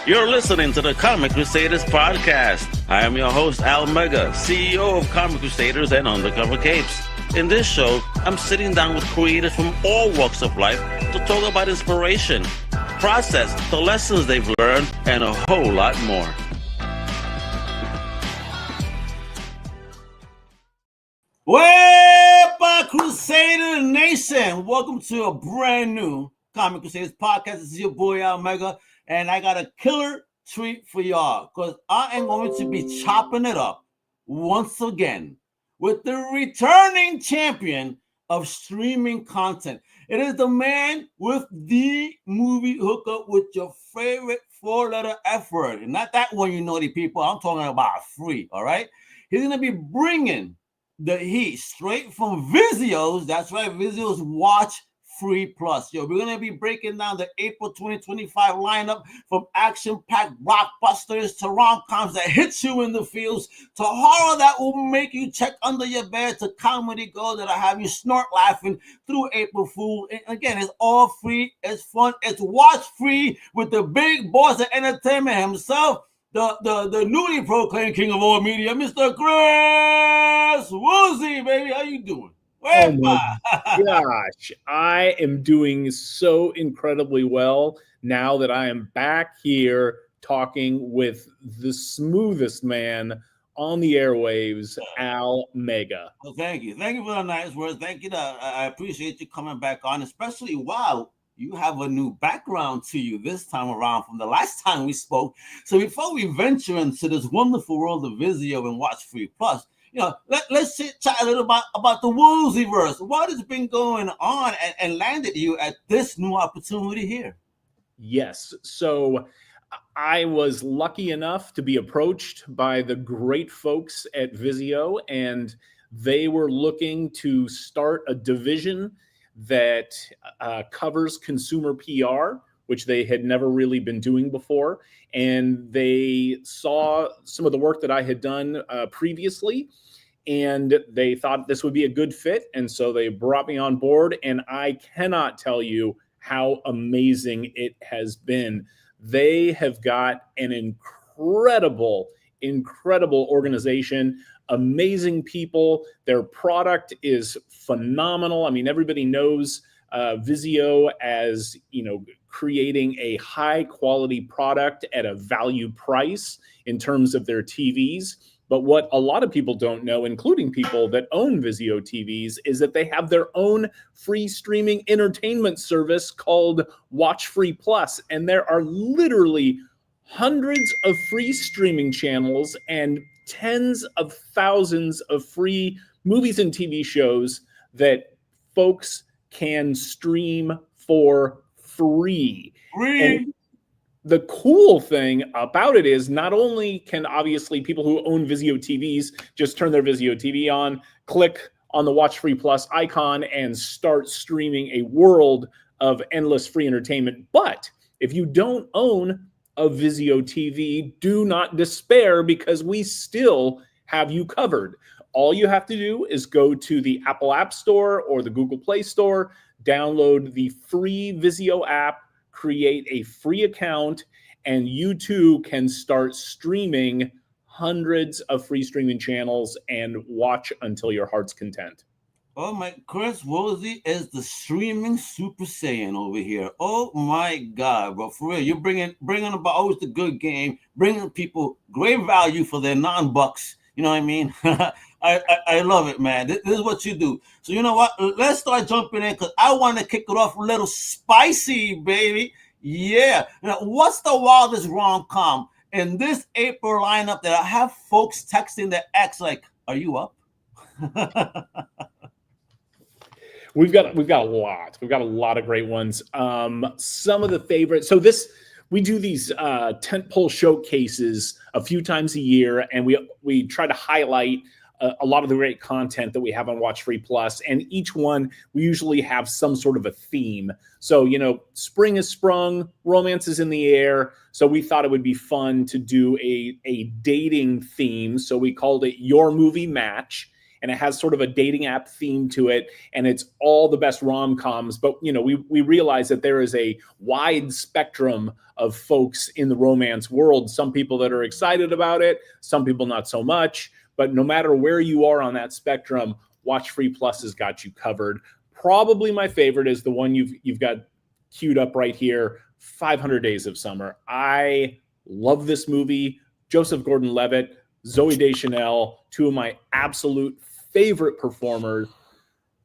You're listening to the Comic Crusaders Podcast. I am your host, Al Mega, CEO of Comic Crusaders and Undercover Capes. In this show, I'm sitting down with creators from all walks of life to talk about inspiration, process, the lessons they've learned, and a whole lot more. Wepa Crusader Nation! Welcome to a brand new Comic Crusaders Podcast. This is your boy, Al Mega. And I got a killer treat for y'all because I am going to be chopping it up once again with the returning champion of streaming content. It is the man with the movie hookup with your favorite four-letter F word. And not that one, you naughty people. I'm talking about free, all right? He's going to be bringing the heat straight from VIZIO's. That's right, VIZIO's WatchFree Plus. Yo, we're going to be breaking down the April 2025 lineup from action-packed blockbusters to rom-coms that hit you in the feels to horror that will make you check under your bed to comedy gold that'll have you snort laughing through April Fool. And again, it's all free. It's fun. It's watch-free with the big boss of entertainment himself, the newly proclaimed king of all media, Mr. Chris Woolsey, baby. How you doing? Oh my gosh, I am doing so incredibly well now that I am back here talking with the smoothest man on the airwaves, Al Mega. Well, thank you. Thank you for the nice words. Thank you. I appreciate you coming back on, especially while you have a new background to you this time around from the last time we spoke. So before we venture into this wonderful world of VIZIO and WatchFree Plus, you know, let's chat a little about the Woolseyverse. What has been going on and landed you at this new opportunity here? Yes. So I was lucky enough to be approached by the great folks at VIZIO, and they were looking to start a division that covers consumer PR, which they had never really been doing before. And they saw some of the work that I had done previously, and they thought this would be a good fit. And so they brought me on board, and I cannot tell you how amazing it has been. They have got an incredible organization, amazing people. Their product is phenomenal. I mean, everybody knows VIZIO as, you know, creating a high quality product at a value price in terms of their TVs. But what a lot of people don't know, including people that own VIZIO TVs, is that they have their own free streaming entertainment service called WatchFree Plus. And there are literally hundreds of free streaming channels and tens of thousands of free movies and TV shows that folks can stream for free. And the cool thing about it is not only can obviously people who own VIZIO TVs just turn their VIZIO TV on, click on the WatchFree Plus icon, and start streaming a world of endless free entertainment. But if you don't own a VIZIO TV, do not despair, because we still have you covered. All you have to do is go to the Apple App Store or the Google Play Store, download the free VIZIO app, create a free account, and you too can start streaming hundreds of free streaming channels and watch until your heart's content. Oh my, Chris Woolsey is the streaming Super Saiyan over here. Oh my God, bro, for real, you're bringing about always the good game, bringing people great value for their non-bucks. You know what I mean? I love it, man. This is what you do. So you know what? Let's start jumping in because I want to kick it off a little spicy, baby. Yeah. Now, what's the wildest rom-com in this April lineup that I have folks texting their ex like, "Are you up?" We've got a lot. We've got a lot of great ones. Some of the favorites. So we do these tentpole showcases a few times a year, and we try to highlight a lot of the great content that we have on WatchFree Plus. And each one, we usually have some sort of a theme. So, you know, spring has sprung, romance is in the air. So we thought it would be fun to do a dating theme. So we called it Your Movie Match. and it has sort of a dating app theme to it, and it's all the best rom-coms. But, you know, we realize that there is a wide spectrum of folks in the romance world. Some people that are excited about it, some people not so much. But no matter where you are on that spectrum, WatchFree Plus has got you covered. Probably my favorite is the one you've got queued up right here, 500 Days of Summer. I love this movie. Joseph Gordon-Levitt, Zooey Deschanel, two of my absolute favorite performers.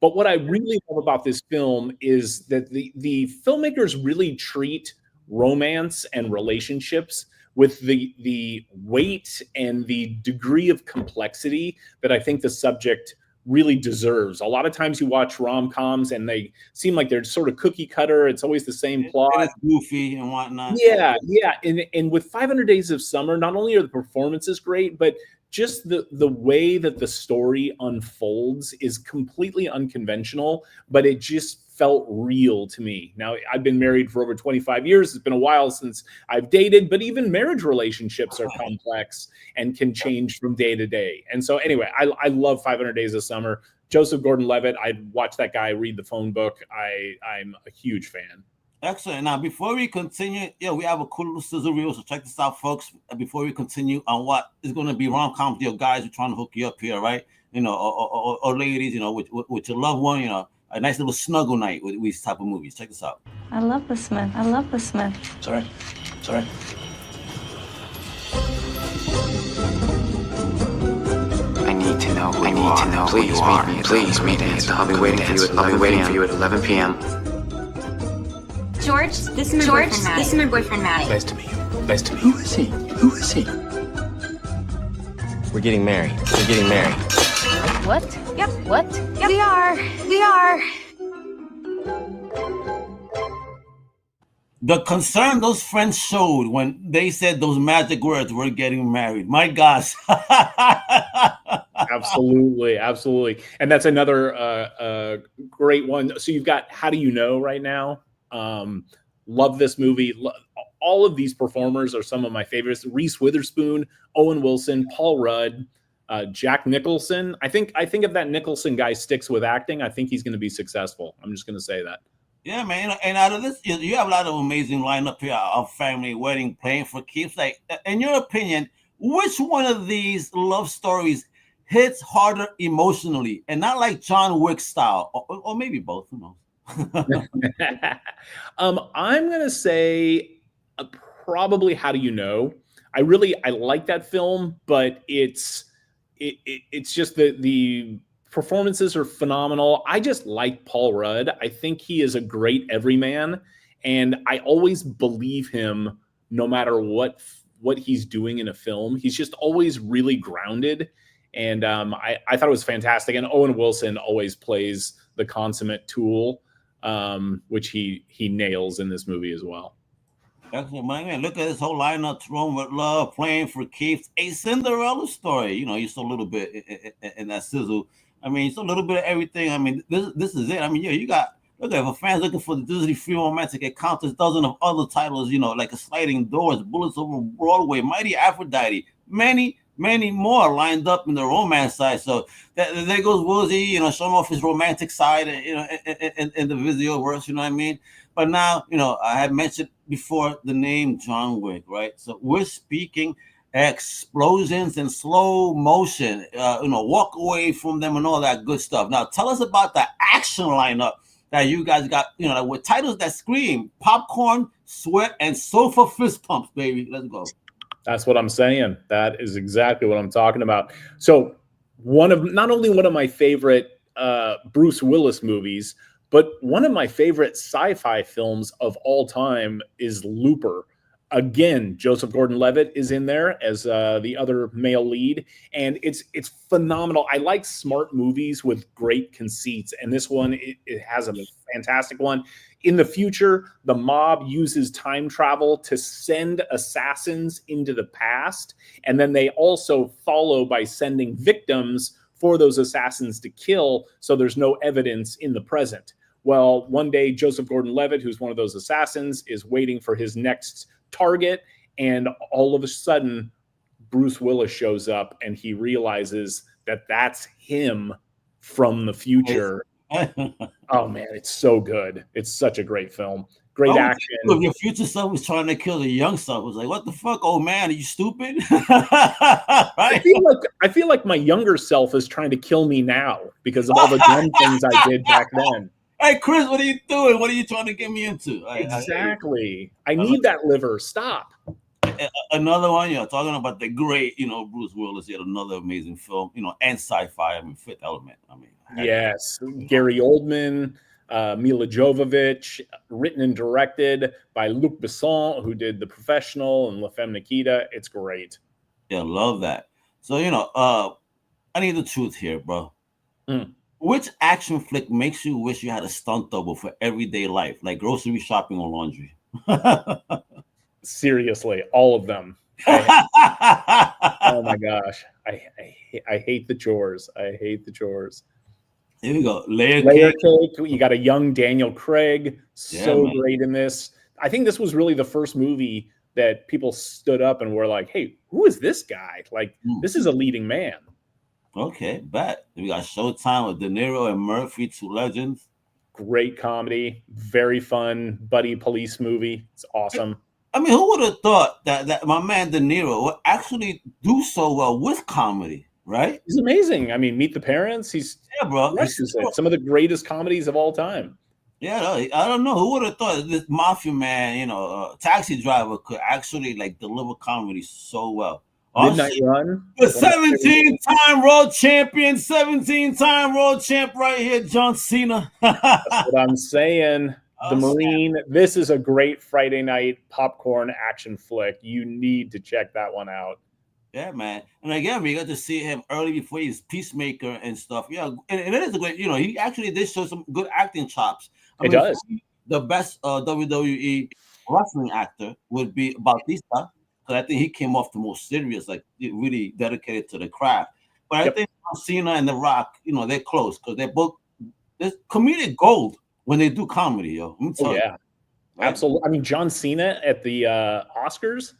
But what I really love about this film is that the filmmakers really treat romance and relationships with the weight and the degree of complexity that I think the subject really deserves. A lot of times you watch rom-coms and they seem like they're sort of cookie cutter. It's always the same plot. And it's goofy and whatnot. Yeah. And with 500 Days of Summer, not only are the performances great, but just the way that the story unfolds is completely unconventional, but it just felt real to me. Now, I've been married for over 25 years. It's been a while since I've dated, but even marriage relationships are complex and can change from day to day. And so anyway, I love 500 Days of Summer. Joseph Gordon-Levitt, I'd watch that guy read the phone book. I'm a huge fan. Excellent. Now, before we continue, we have a cool little sizzle reel, so check this out, folks. Before we continue on what is going to be rom-com with your guys who are trying to hook you up here, right? You know, or ladies, you know, with your loved one, you know, a nice little snuggle night with these type of movies. Check this out. I love the Smith. I love the Smith. Sorry. I need to know who you are. Please meet me. I'll be waiting for you at 11 p.m. George, this is my boyfriend, Maddie. Nice to meet you. Who is he? We're getting married. What? Yep. What? Yep. We are. The concern those friends showed when they said those magic words, "We're getting married." My gosh. Absolutely. And that's another great one. So you've got How Do You Know right now? Love this movie. All of these performers are some of my favorites. Reese Witherspoon, Owen Wilson, Paul Rudd, Jack Nicholson. I think if that Nicholson guy sticks with acting, I think he's going to be successful. I'm just going to say that. Yeah, man. And out of this, you have a lot of amazing lineup here of family wedding, playing for keeps. Like, in your opinion, which one of these love stories hits harder emotionally, and not like John Wick style, or maybe both? Who knows? I'm gonna say probably How Do You Know? I like that film, but it's just the performances are phenomenal. I just like Paul Rudd. I think he is a great everyman, and I always believe him no matter what he's doing in a film. He's just always really grounded, and I thought it was fantastic. And Owen Wilson always plays the consummate tool, which he nails in this movie as well. Excellent, man. Look at this whole lineup: Thrown with Love, Playing for Keeps, a Cinderella Story. You know, you saw a little bit in that sizzle. I mean, it's a little bit of everything. I mean, this is it. I mean, you got, look at, if a fan's looking for the Disney free romantic, it counts a dozen of other titles, you know, like A Sliding Doors, Bullets Over Broadway, Mighty Aphrodite, many more lined up in the romance side. So there goes Woolsey, you know, showing off his romantic side, you know, in the VIZIO verse, you know what I mean? But now, you know, I had mentioned before the name John Wick, right? So we're speaking explosions and slow motion, you know, walk away from them and all that good stuff. Now, tell us about the action lineup that you guys got, you know, with titles that scream popcorn, sweat, and sofa fist pumps, baby. Let's go. That's what I'm saying. That is exactly what I'm talking about. So not only one of my favorite Bruce Willis movies, but one of my favorite sci-fi films of all time is Looper. Again, Joseph Gordon-Levitt is in there as the other male lead, and it's phenomenal. I like smart movies with great conceits, and this one, it has a fantastic one. In the future, the mob uses time travel to send assassins into the past, and then they also follow by sending victims for those assassins to kill, so there's no evidence in the present. Well, one day, Joseph Gordon-Levitt, who's one of those assassins, is waiting for his next target, and all of a sudden Bruce Willis shows up, and he realizes that's him from the future. Oh man, it's so good. It's such a great film. Great action. If your future self was trying to kill the young self, it was like, what the fuck, old man? Are you stupid? Right? I feel like my younger self is trying to kill me now because of all the dumb things I did back then. Hey, Chris, what are you doing? What are you trying to get me into? Exactly. I need that liver. Stop. Another one, talking about the great, Bruce Willis. He had another amazing film, and sci-fi. I mean, Fifth Element. I mean, yes, Gary Oldman, Mila Jovovich, written and directed by Luc Besson, who did The Professional and La Femme Nikita. It's great. Yeah, love that. So, I need the truth here, bro. Which action flick makes you wish you had a stunt double for everyday life, like grocery shopping or laundry? Seriously, all of them. Oh my gosh, I hate the chores. I hate the chores. Here we go. Layer Cake. You got a young Daniel Craig, great in this. I think this was really the first movie that people stood up and were like, "Hey, who is this guy? Like, this is a leading man." Okay, bet. We got Showtime with De Niro and Murphy, two legends. Great comedy, very fun buddy police movie. It's awesome. I mean, who would have thought that my man De Niro would actually do so well with comedy, right? He's amazing. I mean, Meet the Parents. Bro. Some of the greatest comedies of all time. Yeah, I don't know. Who would have thought this mafia man, taxi driver could actually like deliver comedy so well? Midnight Run. The 17-time world champion, 17-time world champ right here, John Cena. That's what I'm saying. The Marine. This is a great Friday night popcorn action flick. You need to check that one out. Yeah, man. And again, we got to see him early before he's Peacemaker and stuff. Yeah, and it is a great, he actually did show some good acting chops. It does. The best WWE wrestling actor would be Bautista, because I think he came off the most serious, like really dedicated to the craft. But I think Cena and The Rock, they're close because they're both there's comedic gold when they do comedy, yo. Right? Absolutely. I mean, John Cena at the Oscars,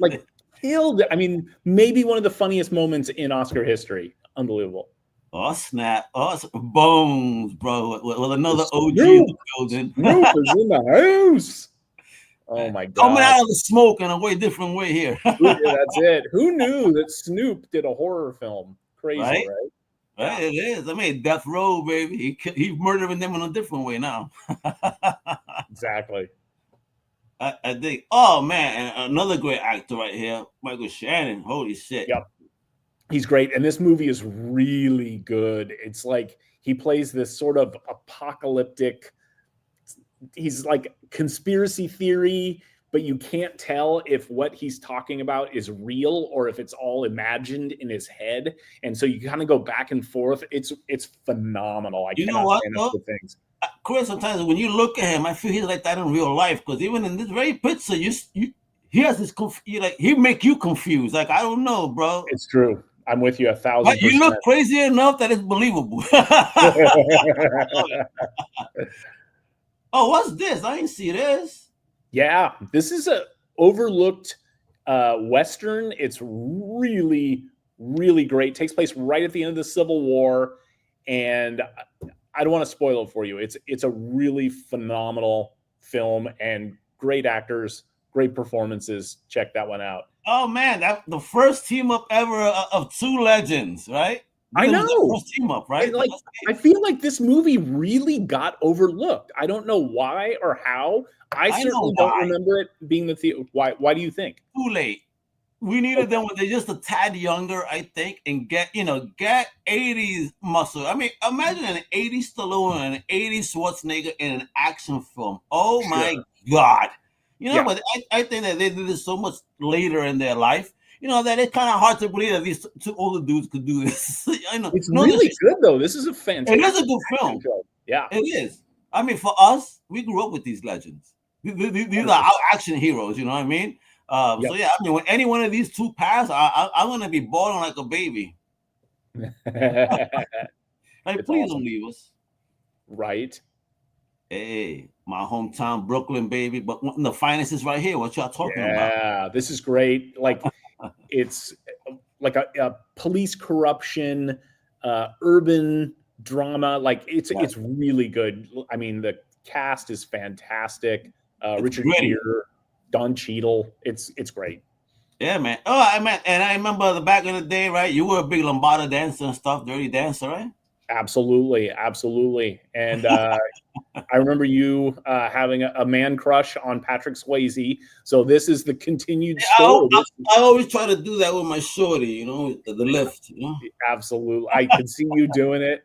like killed. I mean, maybe one of the funniest moments in Oscar history. Unbelievable. Oh, snap. Oh, bones, bro. With another OG in the building. Snoop is in the house. Oh, my God. Coming out of the smoke in a way different way here. That's it. Who knew that Snoop did a horror film? Crazy, right? Right, it is. I mean, Death Row, baby. He's murdering them in a different way now. Exactly. I think. Oh, man. And another great actor right here, Michael Shannon. Holy shit. Yep. He's great. And this movie is really good. It's like he plays this sort of apocalyptic, he's like conspiracy theory, but you can't tell if what he's talking about is real or if it's all imagined in his head. And so you kind of go back and forth. It's phenomenal. You know what, though? Chris, sometimes when you look at him, I feel he's like that in real life, because even in this very picture, he has this he make you confused. Like, I don't know, bro. It's true. I'm with you 1,000%. But you look crazy enough that it's believable. Oh, what's this? I didn't see this. Yeah, this is a overlooked Western. It's really, really great. Takes place right at the end of the Civil War. And I don't want to spoil it for you. It's a really phenomenal film and great actors, great performances. Check that one out. Oh man, that's the first team up ever of two legends, right? I know. First team up, right? Like, I feel like this movie really got overlooked. I don't know why or how. I certainly don't remember it being the theater. Why do you think? Too late. We needed them when they're just a tad younger, I think, and get 80s muscle. I mean, imagine an 80s Stallone and an 80s Schwarzenegger in an action film. Oh my God. But I think that they did this so much later in their life, that it's kind of hard to believe that these two older dudes could do this. I know. It's really good, though. This is a fantastic. It is a good film. Yeah. It is. I mean, for us, we grew up with these legends. These are our action heroes, you know what I mean? So, yeah, I mean, when any one of these two pass, I'm going to be bawling like a baby. Please don't leave us. Right. Hey, my hometown, Brooklyn, baby. But the finest is right here. What y'all talking about? Yeah, this is great. Like, it's like a police corruption, urban drama. Like it's really good. I mean, the cast is fantastic. Richard Gere, Don Cheadle. It's great. Yeah, man. Oh, and I remember the back in the day, right? You were a big lambada dancer and stuff, dirty dancer, right? Absolutely. And I remember you having a man crush on Patrick Swayze. So this is the continued story. I always try to do that with my shorty, you know, the lift. You know? Absolutely. I can see you doing it.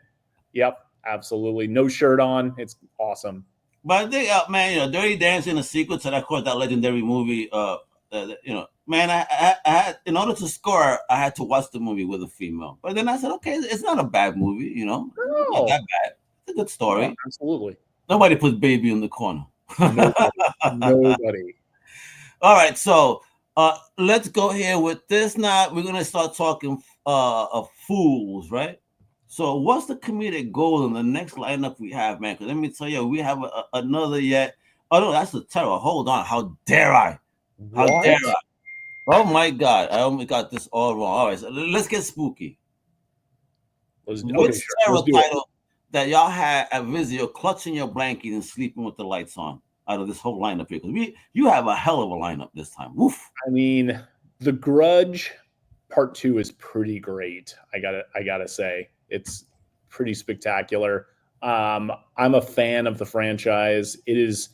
Yep, absolutely. No shirt on. It's awesome. But I think, man, you know, Dirty Dancing, a sequel to that, of course, that legendary movie. You know, man, I had, in order to score, I had to watch the movie with a female. But then I said, okay, it's not a bad movie, you know, not that bad. It's a good story. Yeah, absolutely. Nobody puts baby in the corner. Nobody. All right, so let's go here with this. Now we're gonna start talking of fools, right? So what's the comedic goal in the next lineup we have, man? Because let me tell you, we have another yet. Oh no, that's the terror. Hold on. How dare I? How dare I? Oh my God. I almost got this all wrong. All right, so let's get spooky. Which terror title that y'all had at VIZIO, clutching your blanket and sleeping with the lights on, out of this whole lineup here? Because you have a hell of a lineup this time. Woof. I mean, The Grudge Part 2 is pretty great. I gotta say. It's pretty spectacular. I'm a fan of the franchise. It is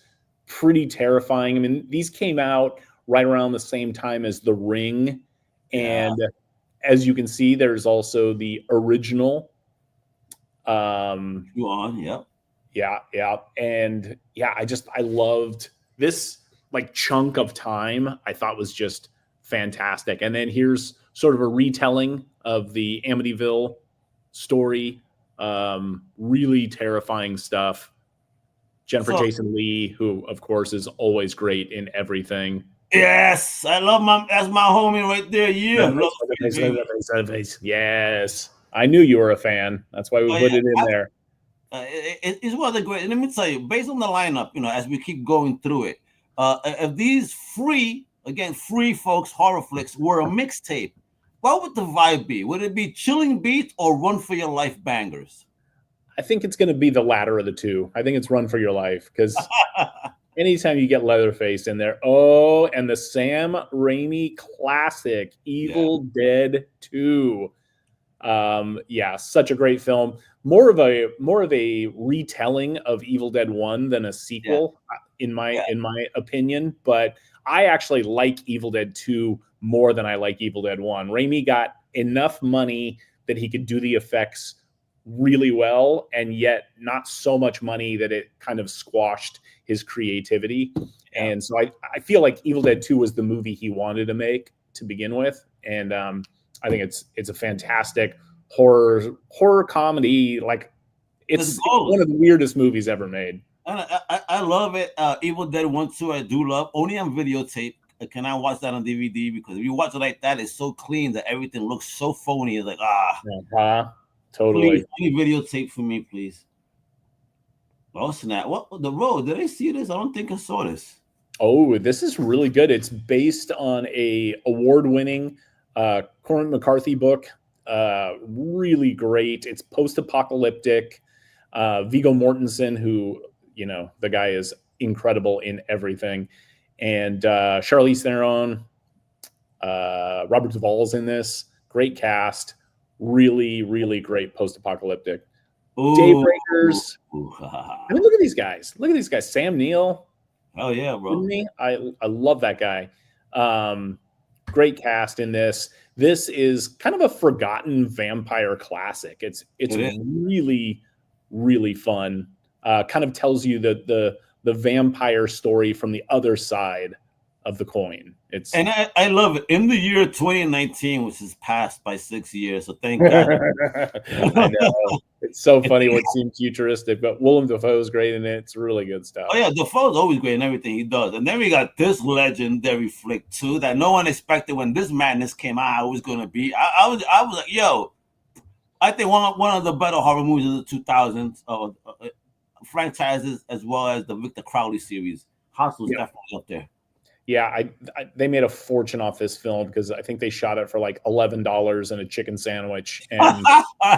pretty terrifying. I mean, these came out right around the same time as The Ring. And as you can see, there's also the original. Yeah. And yeah, I loved this like chunk of time. I thought was just fantastic. And then here's sort of a retelling of the Amityville story. Really terrifying stuff. Jennifer Jason Leigh, who of course is always great in everything. Yes, I love that's my homie right there. Yeah, yes, I knew you were a fan. That's why we put it in there. It's one of the great. And let me tell you, based on the lineup, you know, as we keep going through it, if these free folks horror flicks were a mixtape, what would the vibe be? Would it be chilling beats or run for your life bangers? I think it's going to be the latter of the two. I think it's run for your life because anytime you get Leatherface in there, and the Sam Raimi classic Evil Dead 2. Such a great film. More of a retelling of Evil Dead 1 than a sequel, in my opinion. But I actually like Evil Dead 2 more than I like Evil Dead 1. Raimi got enough money that he could do the effects really well, and yet not so much money that it kind of squashed his creativity. And so I feel like Evil Dead 2 was the movie he wanted to make to begin with. And I think it's a fantastic horror comedy. Like it's one of the weirdest movies ever made. I love it. Evil Dead 1, 2, I do love. Only on videotape. Can I watch that on DVD? Because if you watch it like that, it's so clean that everything looks so phony. It's like, totally. Please, videotape for me, please. Oh, snap. What the road? Did I see this? I don't think I saw this. Oh, this is really good. It's based on a award-winning Cormac McCarthy book. Really great. It's post-apocalyptic. Viggo Mortensen, who, you know, the guy is incredible in everything. And Charlize Theron, Robert Duvall's in this. Great cast. Really, really great post-apocalyptic. Daybreakers. I mean, look at these guys. Sam Neill. Oh yeah, bro. I love that guy. Great cast in this. This is kind of a forgotten vampire classic. It's really, really fun. Kind of tells you the vampire story from the other side of the coin. I love it. In the year 2019, which is passed by 6 years, so thank God. I know. It's so funny what seems futuristic, but Willem Dafoe's great in it. It's really good stuff. Oh yeah, Dafoe's always great in everything he does. And then we got this legendary flick too that no one expected when this madness came out. It was going to be. I was like, yo, I think one of the better horror movies of the 2000s franchises, as well as the Victor Crowley series. Hostel's definitely up there. Yeah, they made a fortune off this film because I think they shot it for like $11 and a chicken sandwich, and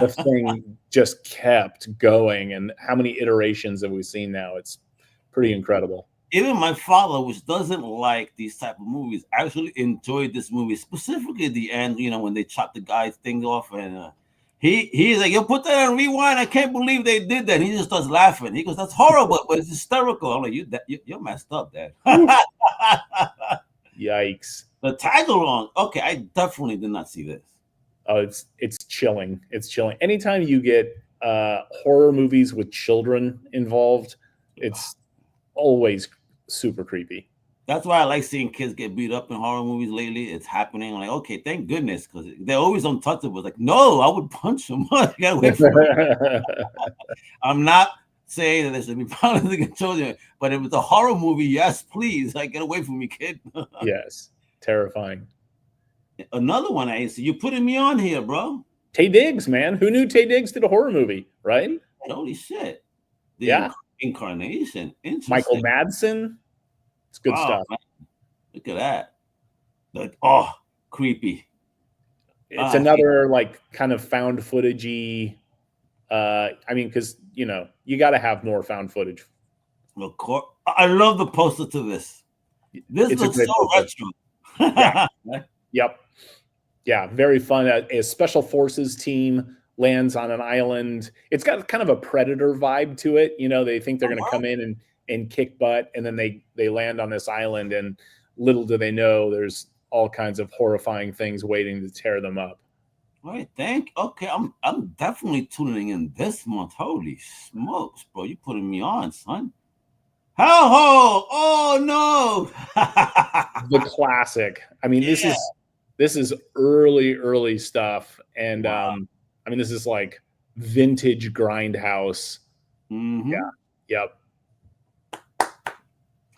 the thing just kept going. And how many iterations have we seen now? It's pretty incredible. Even my father, which doesn't like these type of movies, actually enjoyed this movie, specifically at the end. When they chopped the guy's thing off, and he's like, "Yo, put that on rewind. I can't believe they did that." And he just starts laughing. He goes, "That's horrible, but it's hysterical." I'm like, "You're messed up, Dad." Yikes! The tag along. Okay, I definitely did not see this. Oh, it's chilling. It's chilling. Anytime you get horror movies with children involved, it's always super creepy. That's why I like seeing kids get beat up in horror movies lately. It's happening. I'm like, okay, thank goodness, because they're always untouchable. Like, no, I would punch them. Get away from me. I'm not saying that there should be violence against children, but if it's a horror movie, yes, please, like, get away from me, kid. Yes, terrifying. Another one I see. You putting me on here, bro. Taye Diggs, man. Who knew Taye Diggs did a horror movie, right? Holy shit. Yeah. Incarnation. Interesting. Michael Madsen. It's good stuff. Man. Look at that. Like, creepy. It's another like kind of found footagey. I mean, because you got to have more found footage. Of course. I love the poster to this. This looks so retro. Yeah. Yep. Yeah, very fun. A special forces team lands on an island. It's got kind of a Predator vibe to it. They think they're going to come in and kick butt, and then they land on this island, and little do they know there's all kinds of horrifying things waiting to tear them up. All right, okay, I'm definitely tuning in this month. Holy smokes, bro. You putting me on, son. Ho! Oh no. The classic. I mean, this is early stuff, and wow. I mean, this is like vintage Grindhouse. Mm-hmm. Yeah. Yep.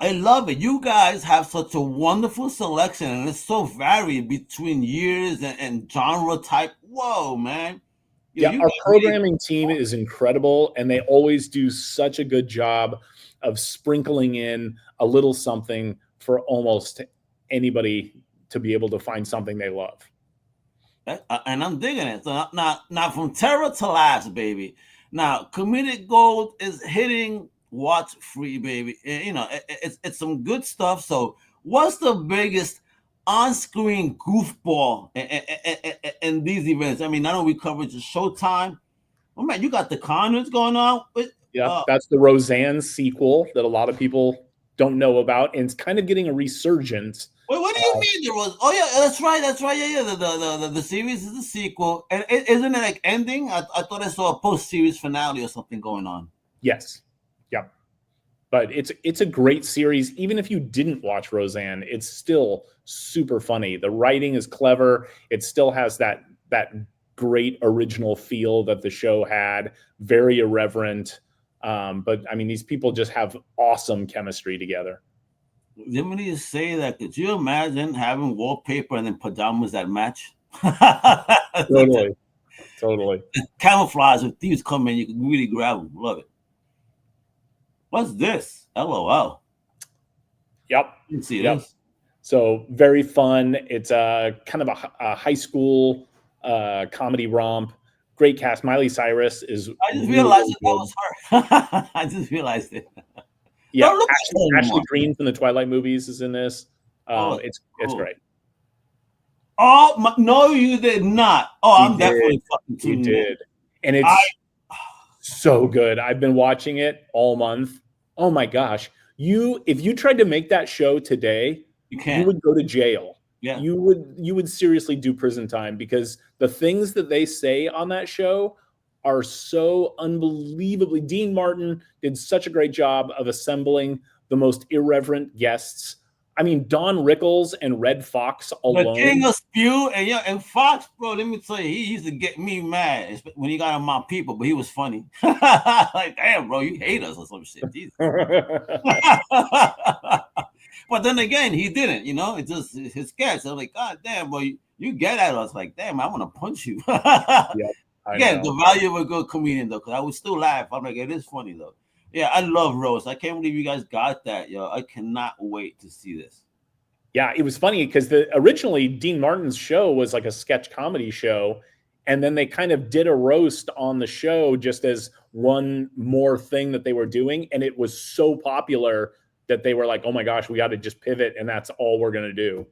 I love it. You guys have such a wonderful selection, and it's so varied between years and genre type. Whoa, man. Our programming team is incredible, and they always do such a good job of sprinkling in a little something for almost anybody to be able to find something they love. And I'm digging it. So now from terror to last, baby. Now, Comedic Gold is hitting WatchFree, baby. It's some good stuff. So what's the biggest on-screen goofball in these events? I mean, not only coverage of Showtime. Oh, man, you got the Connors going on. That's the Roseanne sequel that a lot of people don't know about, and it's kind of getting a resurgence. Wait, what do you mean there was? Oh yeah, that's right. Yeah. The series is a sequel, and isn't it like ending? I thought I saw a post-series finale or something going on. Yes, yep. But it's a great series. Even if you didn't watch Roseanne, it's still super funny. The writing is clever. It still has that great original feel that the show had. Very irreverent. But I mean, these people just have awesome chemistry together. Let me just say that. Could you imagine having wallpaper and then pajamas that match? Totally. Camouflage. If thieves come in, you can really grab them. Love it. What's this? LOL. Yep. You can see this. So very fun. It's kind of a high school comedy romp. Great cast. Miley Cyrus is. I just realized that was her. I just realized it. Yeah, Ashley Greene from the Twilight movies is in this. It's great. Oh no, you did not. I'm definitely fucking tuning in. You did, and it's so good. I've been watching it all month. Oh my gosh, if you tried to make that show today, you would go to jail. Yeah, you would seriously do prison time, because the things that they say on that show are so unbelievably. Dean Martin did such a great job of assembling the most irreverent guests. I mean, Don Rickles and Red Fox alone. The King of Spew, and Fox, bro, let me tell you, he used to get me mad when he got on my people, but he was funny. Like, damn, bro, you hate us or some shit. But then again, he didn't, it's just his sketch. I'm like, God damn, bro, you get at us. Like, damn, I want to punch you. Yep. Again, the value of a good comedian, though, because I would still laugh. I'm like, it is funny, though. Yeah, I love Rose. I can't believe you guys got that, yo. I cannot wait to see this. Yeah, it was funny because originally Dean Martin's show was like a sketch comedy show, and then they kind of did a roast on the show just as one more thing that they were doing, and it was so popular that they were like, "Oh my gosh, we got to just pivot, and that's all we're gonna do."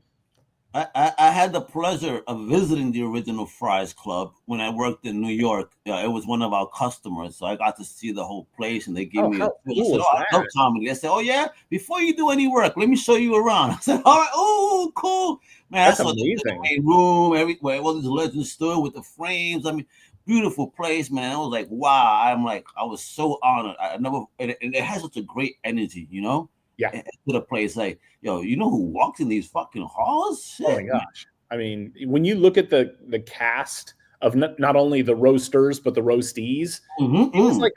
I had the pleasure of visiting the original Fries Club when I worked in New York. It was one of our customers, so I got to see the whole place, and they gave me a tour. I said, "Oh, I love comedy." I said, "Oh yeah, before you do any work, let me show you around." I said, "All right, oh cool, man." That's I saw amazing. the main room, everywhere. All these legends stood with the frames. I mean, beautiful place, man. I was like, wow. I was so honored. I never, and it has such a great energy, you know. Yeah. To the place, like, yo, you know who walks in these fucking halls? Shit, oh my gosh. Man. I mean, when you look at the cast of not only the roasters, but the roastees, it was like,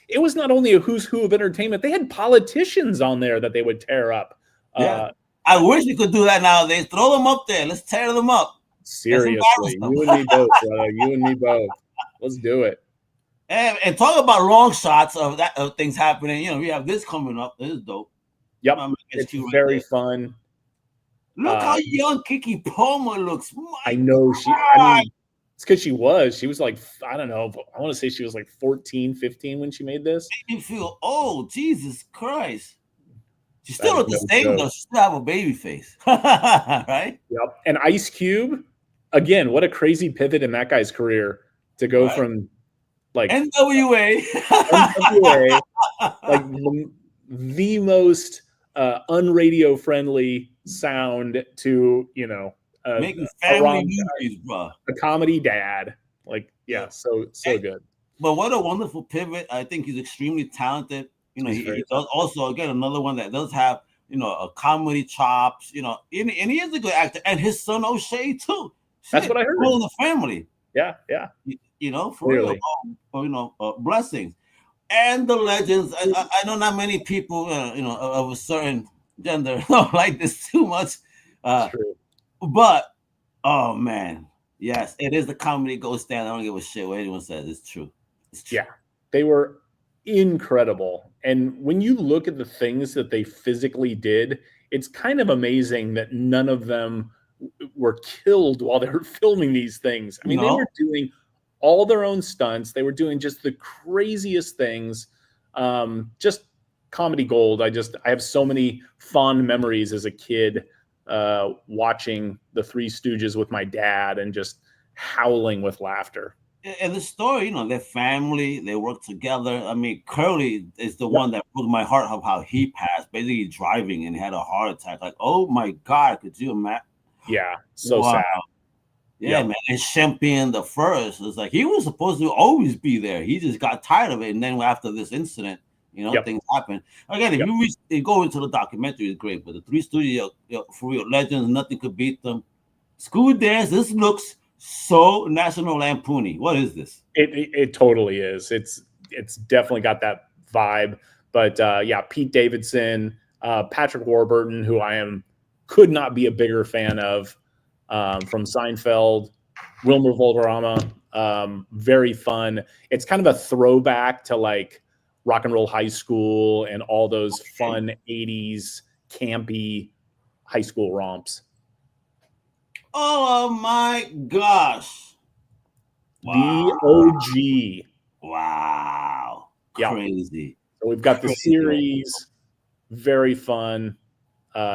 it was not only a who's who of entertainment, they had politicians on there that they would tear up. Yeah. I wish we could do that nowadays. Throw them up there. Let's tear them up. Seriously. You and me both, brother. You and me both. Let's do it. And talk about long shots of things happening. You know, we have this coming up. This is dope. Yep, it's very fun. Look how young Kiki Palmer looks. I know I mean, it's because she was like, I don't know, I want to say she was like 14, 15 when she made this. Made me feel old. Jesus Christ. She still looks the same though. She still have a baby face. Right? Yep. And Ice Cube, again, what a crazy pivot in that guy's career to go from like NWA, like the most unradio friendly sound to, you know, making family movies, bro. A comedy dad. Like, so good. But what a wonderful pivot. I think he's extremely talented. You know, he does also, again, another one that does have, you know, a comedy chops, you know, and he is a good actor. And his son O'Shea too. That's what I heard. All in the family. Yeah. You know, for real. You know, blessings. And the legends. I know not many people, you know, of a certain gender don't like this too much. True. But, oh man, yes, it is the comedy gold standard. I don't give a shit what anyone says. It's true. Yeah, they were incredible. And when you look at the things that they physically did, it's kind of amazing that none of them were killed while they were filming these things. I mean, they were doing all their own stunts. They were doing just the craziest things. Just comedy gold. I have so many fond memories as a kid watching the Three Stooges with my dad and just howling with laughter. And the story, you know, their family, they work together. I mean, Curly is the one that broke my heart of how he passed, basically driving and had a heart attack. Like, oh my God, could you imagine? Yeah, so sad. Yeah, man. And Champion the First was like, he was supposed to always be there. He just got tired of it. And then after this incident, you know, things happen. Again, if you go into the documentary, it's great. But the Three Stooges, for real, legends, nothing could beat them. School Dance, this looks so National Lampoony. What is this? It totally is. It's definitely got that vibe. But Pete Davidson, Patrick Warburton, who could not be a bigger fan of, from Seinfeld, Wilmer Valderrama, very fun. It's kind of a throwback to like Rock and Roll High School and all those fun 80s campy high school romps. Oh my gosh. Wow. The OG. Wow. Crazy. So we've got the series, very fun.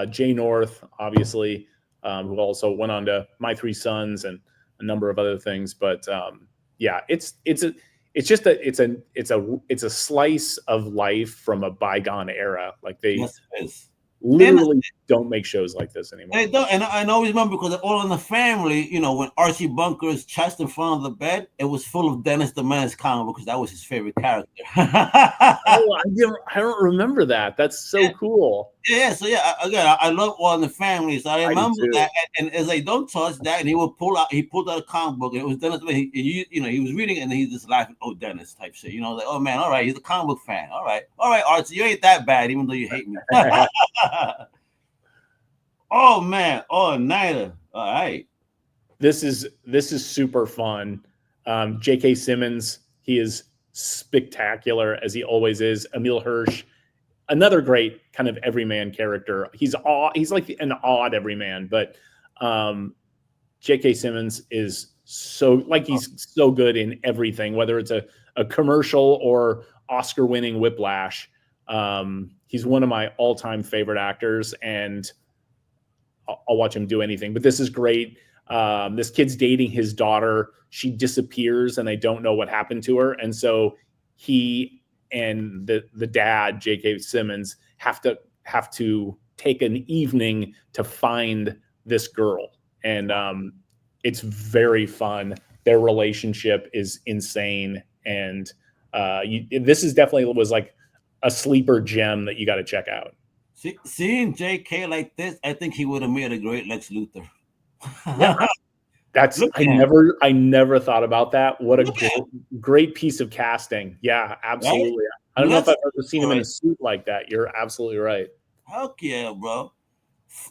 Jay North, obviously, who also went on to My Three Sons and a number of other things. But it's a slice of life from a bygone era. Like they literally don't make shows like this anymore. They don't, and I always remember because All in the Family, you know, when Archie Bunker's chest in front of the bed, it was full of Dennis the Menace comic because that was his favorite character. I don't remember that. That's so cool. Yeah, so again, I love All in the Family, so I remember that. And as I don't touch that, and he pulled out a comic book, and it was Dennis. He was reading, it, and he's just laughing, "Oh, Dennis," type shit. You know, like, "Oh man, all right, he's a comic book fan. All right, Archie, you ain't that bad, even though you hate me." Oh man, Nida. All right. This is super fun. J.K. Simmons, he is spectacular as he always is. Emil Hirsch, another great kind of everyman character. He's like an odd everyman, but J.K. Simmons is he's so good in everything, whether it's a commercial or Oscar-winning Whiplash. He's one of my all-time favorite actors, and I'll watch him do anything. But this is great. This kid's dating his daughter. She disappears, and they don't know what happened to her. And so he and the dad, J.K. Simmons, have to take an evening to find this girl. And it's very fun. Their relationship is insane. And this is definitely was like a sleeper gem that you got to check out. Seeing J.K. like this, I think he would have made a great Lex Luthor. Yeah, I never thought about that. What a great piece of casting. Yeah, absolutely. Right? I don't know if I've ever seen him in a suit like that. You're absolutely right. Heck yeah, bro.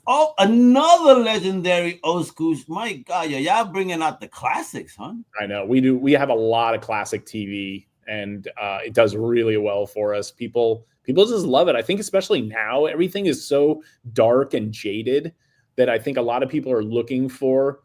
Oh, another legendary old school. My God, y'all bringing out the classics, huh? I know we do. We have a lot of classic TV, and it does really well for us. People just love it. I think especially now, everything is so dark and jaded that I think a lot of people are looking for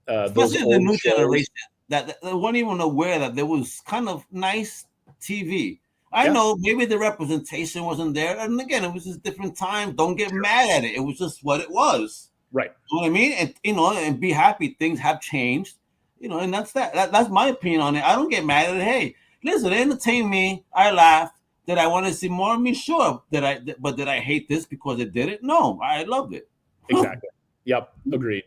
especially the new generation that they weren't even aware that there was kind of nice TV. I know maybe the representation wasn't there, and again, it was just different times. Don't get mad at it. It was just what it was. Right. You know what I mean? And and be happy. Things have changed. And that's that's my opinion on it. I don't get mad at it. Hey, listen, it entertained me. I laughed. Did I want to see more of me? Sure. Did I hate this because it did it? No, I loved it. Exactly. Yep. Agreed.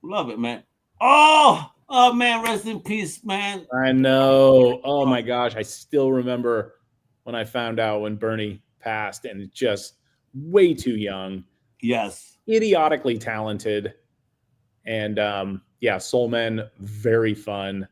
Love it, man. Oh man, rest in peace, man. I know. Oh my gosh, I still remember when I found out when Bernie passed, and just way too young. Yes. Idiotically talented. And Soul Men, very fun.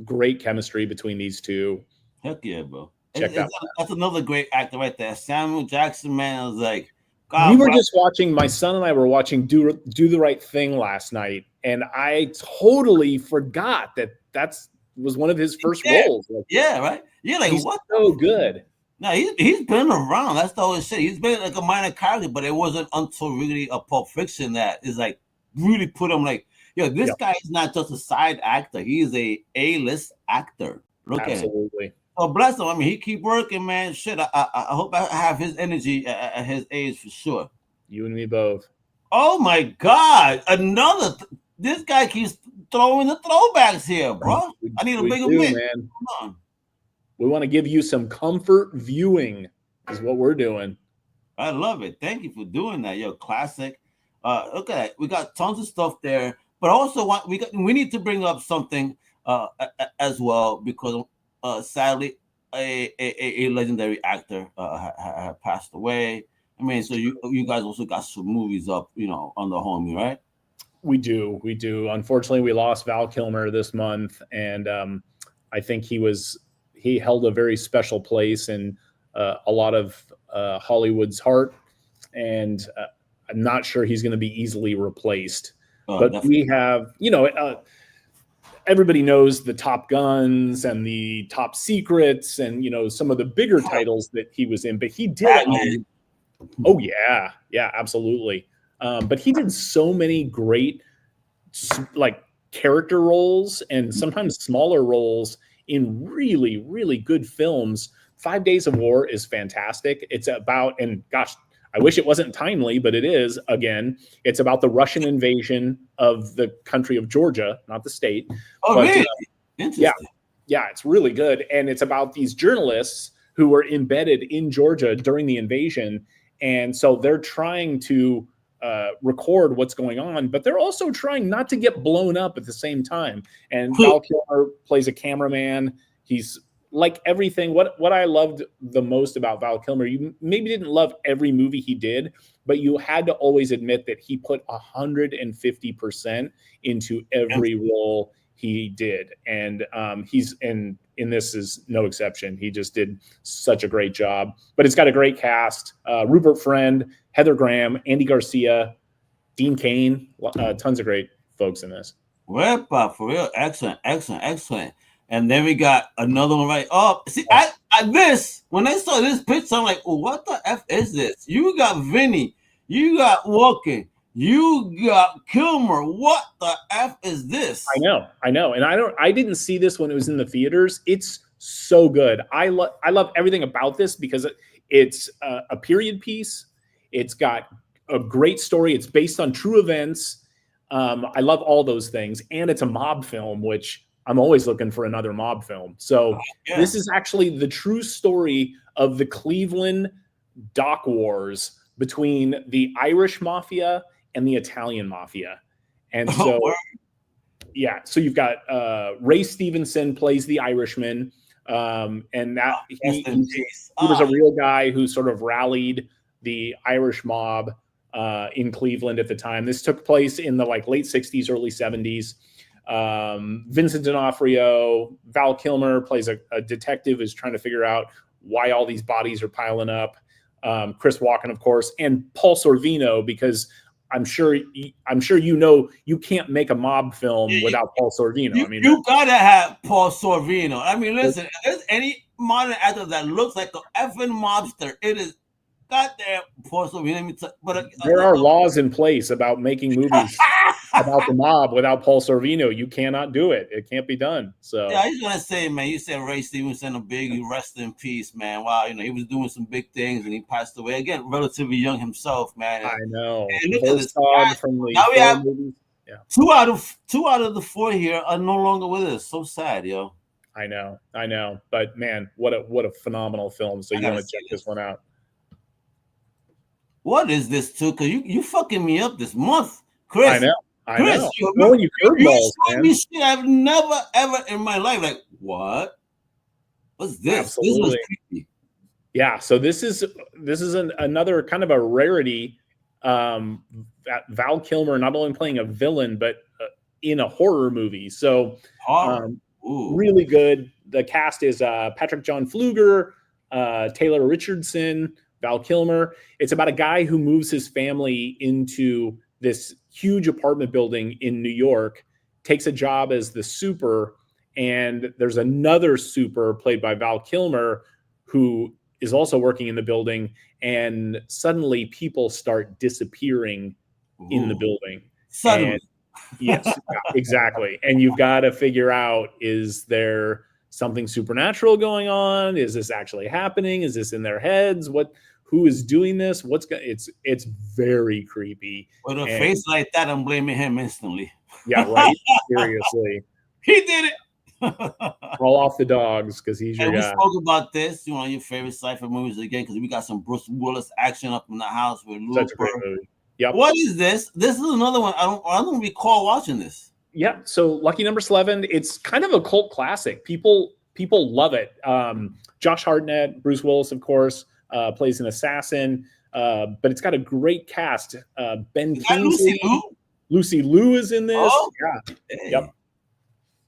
Great chemistry between these two. Heck yeah, bro. That's another great actor right there. Samuel Jackson, man. I was like, God, we were just watching, my son and I were watching Do the Right Thing last night, and I totally forgot that was one of his first roles. Like, yeah, right? Yeah, like he's what? So good. No, he's been around. That's the whole shit. He's been like a minor character, but it wasn't until really a Pulp Fiction that is like really put him like, this guy is not just a side actor. He is a A-list actor. Look Absolutely. at him. Oh, bless him. I mean, he keep working, man. Shit, I hope I have his energy at his age for sure. You and me both. Oh my God! This guy keeps throwing the throwbacks here, bro. I need a bigger man. Come on. We want to give you some comfort viewing, is what we're doing. I love it. Thank you for doing that, classic. Look at that. We got tons of stuff there, but also we need to bring up something as well, because sadly, a legendary actor had passed away. I mean, so you guys also got some movies up, on the homie, right? We do. Unfortunately, we lost Val Kilmer this month, and I think he held a very special place in a lot of Hollywood's heart, and I'm not sure he's going to be easily replaced. But definitely. We have, everybody knows the Top Guns and the Top Secrets and, some of the bigger titles that he was in, but he did. Oh yeah. Yeah, absolutely. But he did so many great, like, character roles and sometimes smaller roles in really, really good films. 5 Days of War is fantastic. It's about, and gosh, I wish it wasn't timely, but it is. Again, it's about the Russian invasion of the country of Georgia, not the state. Oh, but, really? Interesting. Yeah, it's really good. And it's about these journalists who were embedded in Georgia during the invasion. And so they're trying to record what's going on, but they're also trying not to get blown up at the same time. And Val Kilmer plays a cameraman. He's like everything. What I loved the most about Val Kilmer, you maybe didn't love every movie he did, but you had to always admit that he put 150% into every role he did. And he's in this is no exception. He just did such a great job. But it's got a great cast. Rupert Friend, Heather Graham, Andy Garcia, Dean Cain, tons of great folks in this. Wepa, for real. Excellent. And then we got another one right. Oh, see, I When I saw this picture, I'm like, oh, what the F is this? You got Vinny, you got Walken, you got Kilmer. What the F is this? I know. And I didn't see this when it was in the theaters. It's so good. I love everything about this because it's a period piece. It's got a great story. It's based on true events. I love all those things. And it's a mob film, which I'm always looking for another mob film. So This is actually the true story of the Cleveland dock wars between the Irish mafia and the Italian mafia. And so, so you've got Ray Stevenson plays the Irishman. And that he was a real guy who sort of rallied the Irish mob in Cleveland at the time. This took place in the late 60s, early 70s. Vincent D'Onofrio, Val Kilmer plays a detective who's trying to figure out why all these bodies are piling up. Chris Walken, of course, and Paul Sorvino, because I'm sure you can't make a mob film without Paul Sorvino. You gotta have Paul Sorvino. Listen, if there's any modern actor that looks like an effing mobster, it is goddamn Paul Sorvino. But there are laws in place about making movies about the mob without Paul Sorvino. You cannot do it. It can't be done. So I just want to say, man, you said Ray Stevenson, a big rest in peace, man. Wow, he was doing some big things and he passed away again, relatively young himself, man. I know. And look at this guy. Now we have two out of the 4 here are no longer with us. So sad, yo. I know. But man, what a phenomenal film. So you want to check this one out. What is this too? Because you fucking me up this month, Chris. I know. You showed me shit I've never ever in my life. Like, what? What's this? Absolutely. This was creepy. Yeah. So this is another kind of a rarity. Val Kilmer not only playing a villain, but in a horror movie. So really good. The cast is Patrick John Fluger, Taylor Richardson, Val Kilmer. It's about a guy who moves his family into this huge apartment building in New York, takes a job as the super, and there's another super played by Val Kilmer who is also working in the building, and suddenly people start disappearing in the building. Suddenly. Yes, exactly. And you've got to figure out, is there something supernatural going on? Is this actually happening? Is this in their heads? Who is doing this? It's very creepy. With a face like that, I'm blaming him instantly. Yeah, right. Seriously, he did it. Roll off the dogs because he's your guy. We spoke about this, one of your favorite sci-fi movies again, because we got some Bruce Willis action up in the house with Looper. Such a great movie. Yep. What is this? This is another one. I don't recall watching this. Yeah. So Lucky Number 11. It's kind of a cult classic. People love it. Josh Hartnett, Bruce Willis, of course, plays an assassin, but it's got a great cast. Ben Kingsley, Lucy Liu is in this. Oh, yeah. Hey. Yep.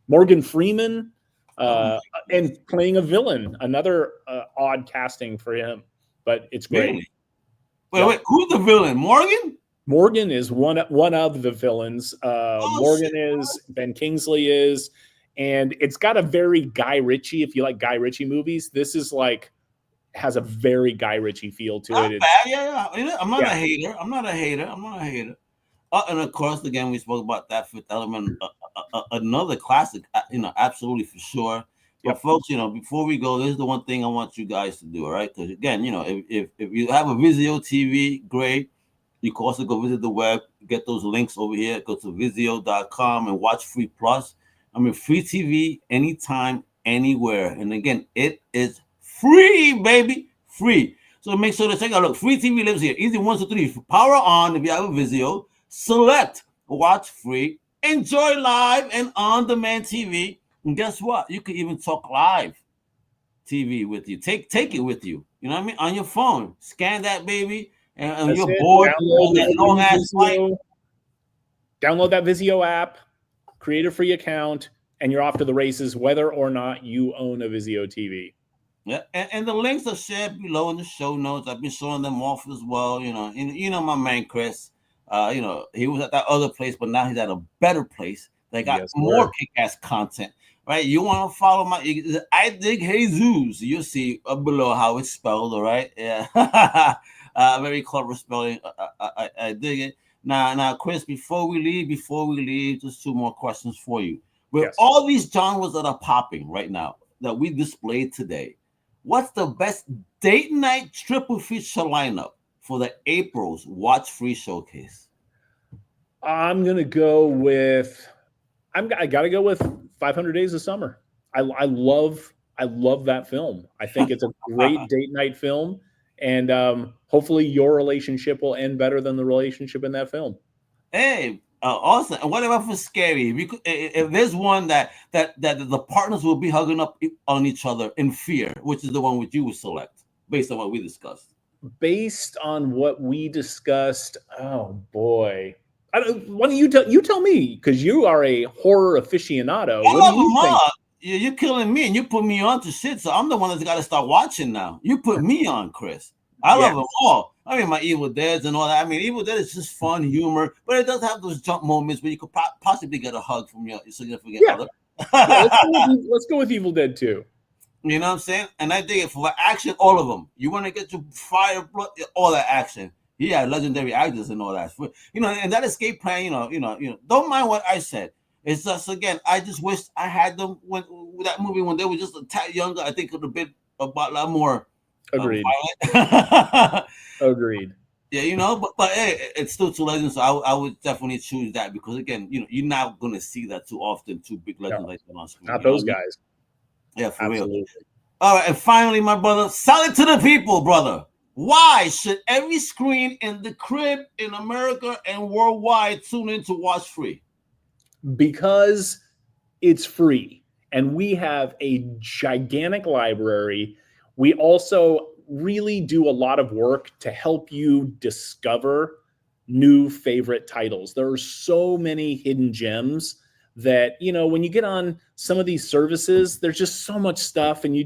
Morgan Freeman, and playing a villain. Another odd casting for him, but it's great. Really? Wait, who's the villain? Morgan? Morgan is one of the villains. Morgan is, Ben Kingsley is, and it's got a very Guy Ritchie. If you like Guy Ritchie movies, this is has a very Guy Ritchie feel to it. Yeah. I'm not a hater. And of course, again, we spoke about that Fifth Element, another classic. Absolutely for sure. But folks, before we go, this is the one thing I want you guys to do, all right? Because again, if you have a VIZIO TV, great. You can also go visit the web, get those links over here. Go to VIZIO.com and WatchFree Plus. Free TV anytime, anywhere. And again, it is free, baby, free. So make sure to check out. Look, free TV lives here. Easy 1, 2, 3. Power on if you have a VIZIO. Select WatchFree. Enjoy live and on-demand TV. And guess what? You can even talk live TV with you. Take it with you. You know what I mean? On your phone. Scan that baby. And you're bored. Download that VIZIO app. Create a free account. And you're off to the races, whether or not you own a VIZIO TV. Yeah, and the links are shared below in the show notes. I've been showing them off as well. My man Chris. He was at that other place, but now he's at a better place. They got more kick-ass content, right? You want to follow I Dig Jesus. You'll see below how it's spelled, all right? Yeah. Very clever spelling. I dig it. Now, Chris, before we leave, just 2 more questions for you. With all these genres that are popping right now that we displayed today, what's the best date night triple feature lineup for the April's WatchFree showcase? I'm gonna go with. I gotta go with 500 Days of Summer. I love that film. I think it's a great date night film, and hopefully your relationship will end better than the relationship in that film. Hey, awesome. And what about for scary? If there's one that the partners will be hugging up on each other in fear, which is the one which you would select based on what we discussed? Based on what we discussed, oh boy. Why don't you tell me, because you are a horror aficionado. What do you think? You're killing me, and you put me on to shit, so I'm the one that's got to start watching now. You put me on, Chris. I love them all. I mean, my Evil Deads and all that. I mean, Evil Dead is just fun humor, but it does have those jump moments where you could possibly get a hug from your significant other. Let's go with Evil Dead 2. You know what I'm saying? And I dig it for action, all of them. You want to get your fire, blood, all that action. Yeah, legendary actors and all that. You know, and that escape plan, you know, don't mind what I said. It's just, again, I just wish I had them with that movie when they were just a tad younger. I think it would have been about a lot more. Agreed. Agreed. Yeah, you know, but hey, it's still 2 legends, so I would definitely choose that because, again, you know, you're not going to see that too often, 2 big legends like that on screen. Not those guys. Yeah, for Absolutely. real. All right, and finally, my brother, sell it to the people, brother. Why should every screen in the crib in America and worldwide tune in to WatchFree? Because it's free, and we have a gigantic library. We also really do a lot of work to help you discover new favorite titles. There are so many hidden gems that, you know, when you get on some of these services, there's just so much stuff, and you're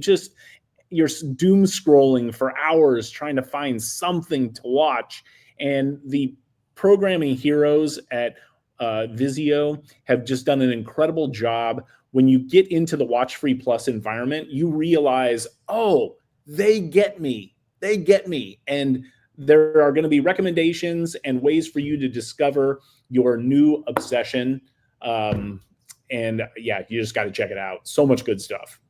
doom scrolling for hours trying to find something to watch. And the programming heroes at VIZIO have just done an incredible job. When you get into the WatchFree Plus environment, you realize, oh, they get me. And there are going to be recommendations and ways for you to discover your new obsession. And yeah, you just got to check it out. So much good stuff.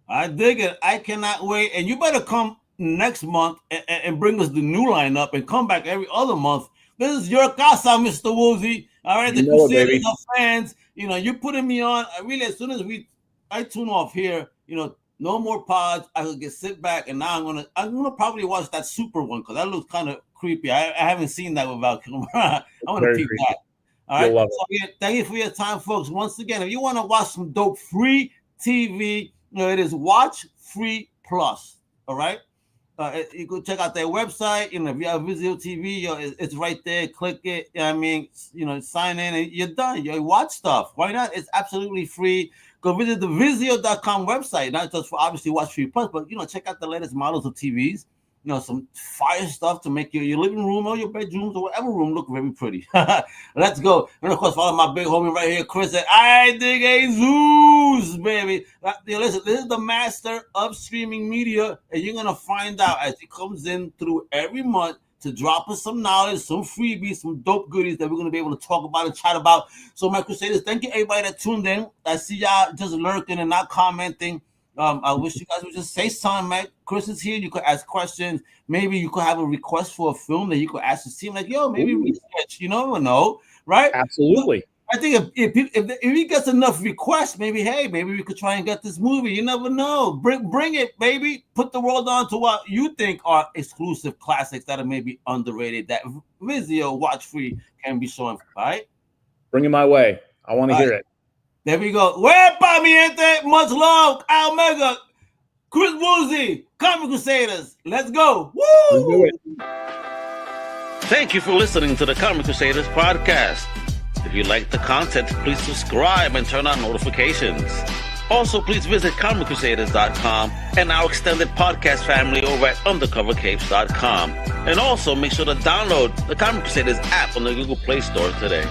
I dig it. I cannot wait. And you better come next month and bring us the new lineup and come back every other month. This is your casa, Mr. Woolsey. All right, the Crusaders are fans. You know, you're putting me on. I really, as soon as I tune off here, you know, no more pods. I will sit back, and now I'm gonna probably watch that Super one because that looks kind of creepy. I haven't seen that with Val Kilmer. I want to peek that. All right. So, yeah, thank you for your time, folks. Once again, if you want to watch some dope free TV, you know, it is WatchFree Plus. All right. You can check out their website. You know, if you have VIZIO TV, it's right there. Click it. I mean, you know, sign in and you're done. You watch stuff. Why not? It's absolutely free. Go visit the VIZIO.com website, not just for obviously WatchFree Plus, but, you know, check out the latest models of TVs. You know, some fire stuff to make your living room or your bedrooms or whatever room look very pretty. Let's go. And, of course, follow my big homie right here, Chris, at I Dig Jesus, baby. Listen, this is the master of streaming media, and you're going to find out as he comes in through every month to drop us some knowledge, some freebies, some dope goodies that we're going to be able to talk about and chat about. So, my Crusaders, thank you, everybody that tuned in. I see y'all just lurking and not commenting. I wish you guys would just say something, man. Chris is here. You could ask questions. Maybe you could have a request for a film that you could ask the team, like, yo, maybe research. You never know, right? Absolutely. I think if he gets enough requests, maybe we could try and get this movie. You never know. Bring it, baby. Put the world on to what you think are exclusive classics that are maybe underrated that VIZIO WatchFree can be showing. All right? Bring it my way. I want to hear it. There we go. Wepa, mi gente. Much love. Omega. Chris Woolsey. Comic Crusaders. Let's go. Woo! Let's do it. Thank you for listening to the Comic Crusaders Podcast. If you like the content, please subscribe and turn on notifications. Also, please visit comiccrusaders.com and our extended podcast family over at undercovercapes.com. And also, make sure to download the Comic Crusaders app on the Google Play Store today.